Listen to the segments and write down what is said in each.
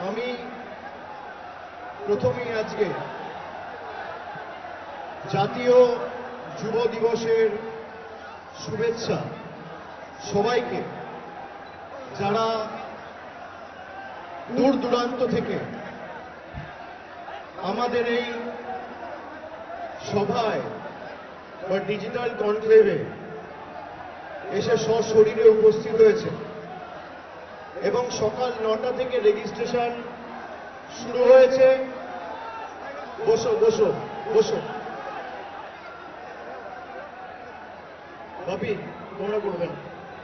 আমি প্রথমেই আজকে জাতীয় যুব দিবসের শুভেচ্ছা সবাইকে, যারা দূর দূরান্ত থেকে আমাদের এই সভায় বা ডিজিটাল কনক্লেভে এসে সশরীরে উপস্থিত হয়েছে এবং সকাল 9টা থেকে রেজিস্ট্রেশন শুরু হয়েছে। বসো বসো বসো বাপি, তোমরা করবেন,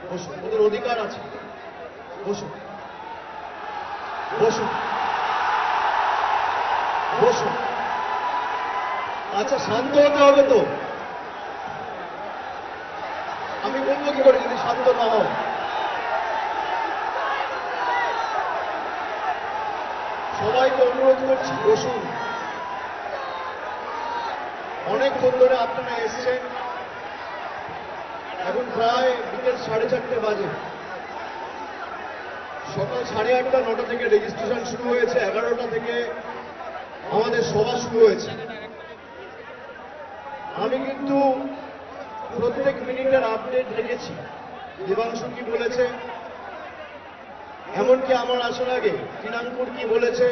বসো, ওদের অধিকার আছে, বসো বসো বসো। আচ্ছা, শান্ত হতে হবে তো, আমি বলবো কি করে যদি শান্ত না হও? সবাইকে অনুরোধ করছি, বসুন। অনেকক্ষণ ধরে আপনারা এসছেন, এখন প্রায় বিকেল 4:30 বাজে। সকাল 8:30 9টা থেকে রেজিস্ট্রেশন শুরু হয়েছে, 11টা থেকে আমাদের সভা শুরু হয়েছে। আমি কিন্তু প্রত্যেক মিনিটের আপডেট রেখেছি। দেবাংশু কি বলেছে, এমনকি আমার আসার আগে কিনাঙ্কুর কি বলেছে,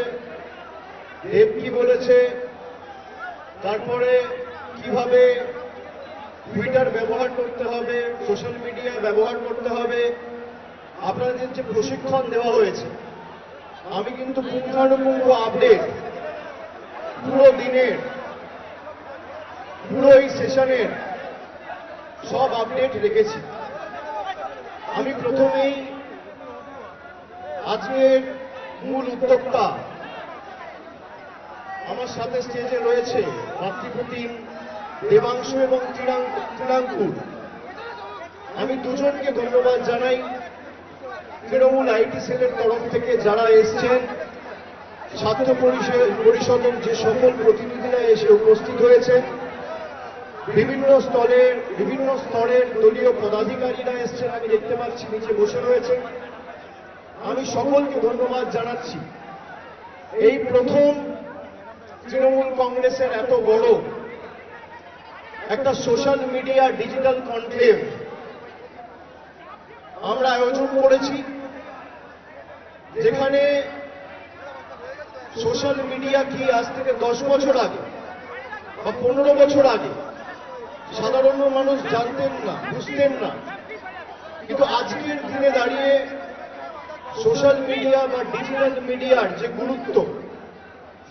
দেব কি বলেছে, তারপরে কিভাবে টুইটার ব্যবহার করতে হবে, সোশ্যাল মিডিয়া ব্যবহার করতে হবে, আপনাদের যে প্রশিক্ষণ দেওয়া হয়েছে, আমি কিন্তু পুঙ্খানুপুঙ্খ আপডেট পুরো দিনের, পুরো এই সেশনের সব আপডেট রেখেছি। আমি প্রথমেই আজকের মূল উদ্যোক্তা, আমার সাথে স্টেজে রয়েছে মাতৃপ্রতিম দেবাংশু এবং কিনাঙ্কুর। আমি দুজনকে ধন্যবাদ জানাই তৃণমূল আইটি সেলের তরফ থেকে যারা এসছেন, ছাত্র পরিষদের যে সকল প্রতিনিধিরা এসে উপস্থিত হয়েছেন, বিভিন্ন স্তরের দলীয় পদাধিকারীরা এসছেন, আমি দেখতে পাচ্ছি নিচে বসে রয়েছে। আমি সকলকে ধন্যবাদ জানাচ্ছি। এই প্রথম তৃণমূল কংগ্রেসের এত বড় একটা সোশ্যাল মিডিয়া ডিজিটাল কনক্লেভ আমরা আয়োজন করেছি, যেখানে সোশ্যাল মিডিয়া কি আজ থেকে 10 বছর আগে বা 15 বছর আগে সাধারণ মানুষ জানতেন না, বুঝতেন না, কিন্তু আজকের দিনে দাঁড়িয়ে সোশ্যাল মিডিয়া বা ডিজিটাল মিডিয়ার যে গুরুত্ব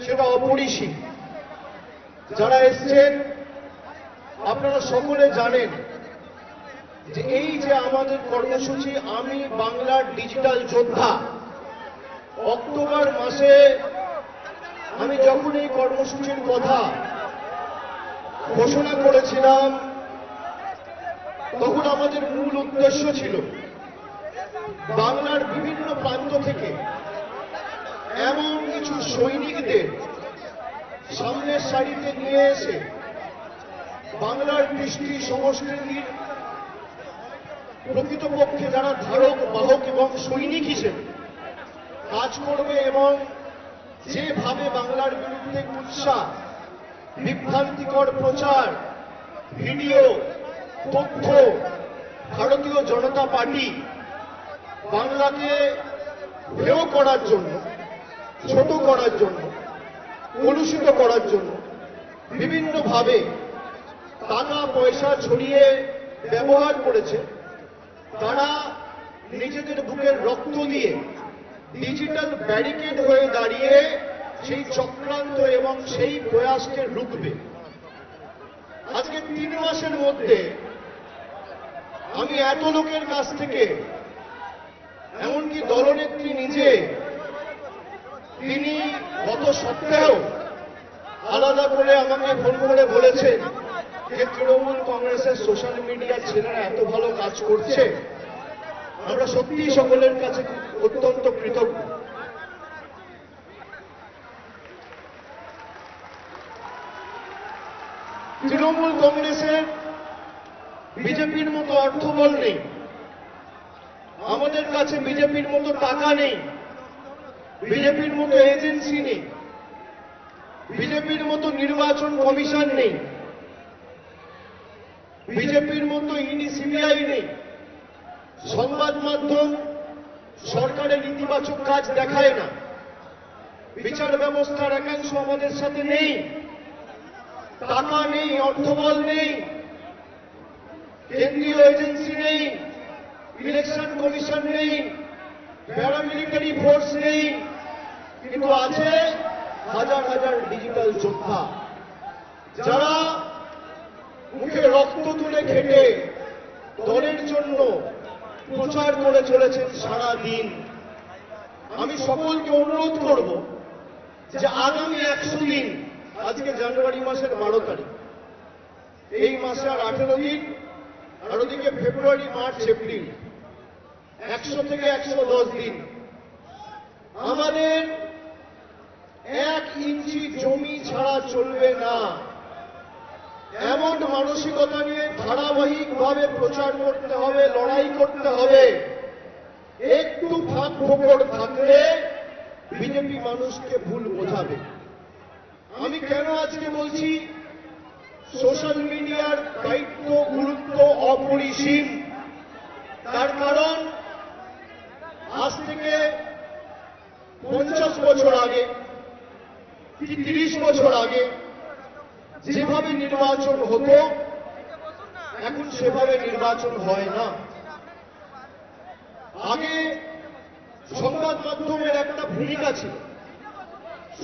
সেটা অপরিসীম। যারা এসছেন আপনারা সকলে জানেন যে এই যে আমাদের কর্মসূচি আমি বাংলার ডিজিটাল যোদ্ধা, অক্টোবর মাসে আমি যখন এই কর্মসূচির কথা ঘোষণা করেছিলাম, তখন আমাদের মূল উদ্দেশ্য ছিল বাংলার বিভিন্ন প্রান্ত থেকে এমন কিছু সৈনিকদের সামনের সারিতে নিয়ে এসে বাংলার কৃষ্টি সংস্কৃতির প্রকৃতপক্ষে যারা ধারক বাহক এবং সৈনিক হিসেবে কাজ করবে এবং যেভাবে বাংলার বিরুদ্ধে কুৎসা, বিভ্রান্তিকর প্রচার, ভিডিও, তথ্য ভারতীয় জনতা পার্টি বাংলাকে হেয় করার জন্য, ছোট করার জন্য, কলুষিত করার জন্য বিভিন্নভাবে টাকা পয়সা ছড়িয়ে ব্যবহার করেছে, তারা নিজেদের বুকের রক্ত দিয়ে ডিজিটাল ব্যারিকেড হয়ে দাঁড়িয়ে সেই চক্রান্ত এবং সেই প্রয়াসকে রুখবে। আজকে 3 মাসের মধ্যে আমি এত লোকের কাছ থেকে, এমনকি দলনেত্রী নিজে, তিনি গত সপ্তাহেও আলাদা করে আমাকে ফোন করে বলেছেন যে তৃণমূল কংগ্রেসের সোশ্যাল মিডিয়ার ছেলেরা এত ভালো কাজ করছে, আমরা সত্যি সকলের কাছে অত্যন্ত কৃতজ্ঞ। তৃণমূল কংগ্রেসের বিজেপির মতো অর্থবল নেই, আমাদের কাছে বিজেপির মতো টাকা নেই, বিজেপির মতো এজেন্সি নেই, বিজেপির মতো নির্বাচন কমিশন নেই, বিজেপির মতো ইডি সিবিআই নেই। সংবাদ মাধ্যম সরকারের ইতিবাচক কাজ দেখায় না, বিচার ব্যবস্থার একাংশ আমাদের সাথে নেই, টাকা নেই, অর্থবল নেই, কেন্দ্রীয় এজেন্সি নেই, ইলেকশন কমিশন নেই, প্যারামিলিটারি ফোর্স নেই, কিন্তু আছে হাজার হাজার ডিজিটাল যোদ্ধা যারা মুখে রক্ত তুলে খেটে দলের জন্য প্রচার করে চলেছেন সারা দিন। আমি সকলকে অনুরোধ করব যে আগামী 100 দিন, আজকে জানুয়ারি মাসের 12 তারিখ, এই মাসে আর 18 দিন, আর ওদিকে ফেব্রুয়ারি, মার্চ, এপ্রিল, 100 থেকে 110 দিন আমাদের 1 ইঞ্চি জমি ছাড়া চলবে না। এমন মানসিকতা নিয়ে ধারাবাহিকভাবে প্রচার করতে হবে, লড়াই করতে হবে। একটু ফাঁক ফোকর থাকলে বিজেপি মানুষকে ভুল বোঝাবে। আমি কেন আজকে বলছি সোশ্যাল মিডিয়ার দায়িত্ব গুরুত্ব অপরিসীম, তার কারণ আজ থেকে 50 বছর আগে কি 30 বছর আগে যেভাবে নির্বাচন হতো এখন সেভাবে নির্বাচন হয় না। আগে সংবাদ মাধ্যমের একটা ভূমিকা ছিল,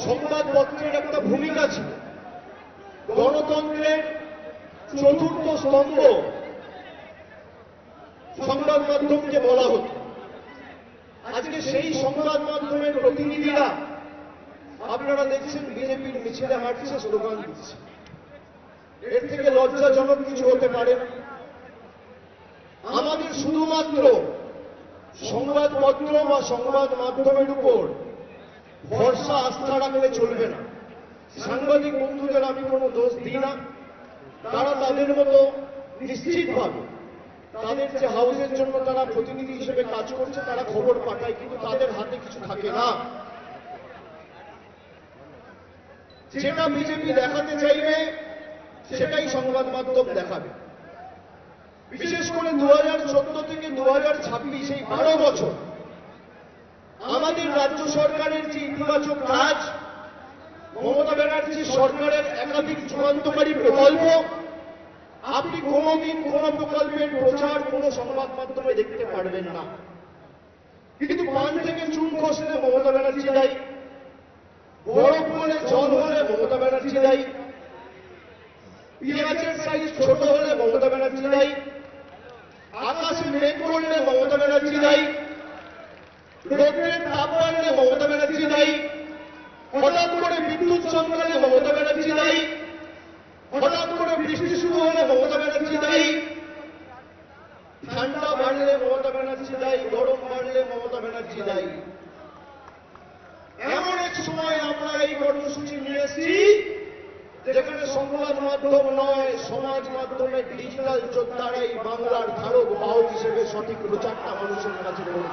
সংবাদপত্রের একটা ভূমিকা ছিল, গণতন্ত্রের চতুর্থ স্তম্ভ সংবাদ মাধ্যমকে বলা হতো। আজকে সেই সংবাদ মাধ্যমের প্রতিনিধিরা আপনারা দেখছেন বিজেপির মিছিলে হাঁটছে, স্লোগান দিচ্ছে। এর থেকে লজ্জাজনক কিছু হতে পারে না। আমাদের শুধুমাত্র সংবাদপত্র বা সংবাদ মাধ্যমের উপর ভরসা আস্থা রাখলে চলবে না। সাংবাদিক বন্ধুদের আমি কোনো দোষ দিই না, তারা তাদের মতো নিশ্চিতভাবে তাদের যে হাউসের জন্য তারা প্রতিনিধি হিসেবে কাজ করছে তারা খবর পাঠায়, কিন্তু তাদের হাতে কিছু থাকে না। যেটা বিজেপি দেখাতে চাইবে সেটাই সংবাদ মাধ্যম দেখাবে। বিশেষ করে 2014 থেকে 2026 এই 12 বছর আমাদের রাজ্য সরকারের যে ইতিবাচক কাজ, মমতা ব্যানার্জি সরকারের একাধিক যুগান্তকারী প্রকল্প, আপনি কোনোদিন কোন প্রকল্পের প্রচার কোন সংবাদ মাধ্যমে দেখতে পারবেন না। কিন্তু পান থেকে চুন খসলে মমতা ব্যানার্জি দায়ী, বরফ হলে জল হলে মমতা ব্যানার্জি দায়ী, পেঁয়াজের সাইজ ছোট হলে মমতা ব্যানার্জি দায়ী, আকাশে মেঘ করলে মমতা ব্যানার্জি দায়ী, রোদের তাপ বাড়লে মমতা ব্যানার্জি দায়ী, হঠাৎ করে বিদ্যুৎ চমকালে মমতা ব্যানার্জি দায়ী, হঠাৎ করে বৃষ্টি শুরু হলে মমতা ব্যানার্জি দায়ী, ঠান্ডা বাড়লে মমতা ব্যানার্জি দায়ী, গরম বাড়লে মমতা ব্যানার্জি দায়ী। এমন এক সময় আমরা এই কর্মসূচি নিয়ে এসেছি যেখানে সংবাদ মাধ্যম নয়, সমাজ মাধ্যমে ডিজিটাল যোদ্ধারাই বাংলার ধারক বাহক হিসেবে সঠিক প্রচারটা মানুষের কাছে করবে।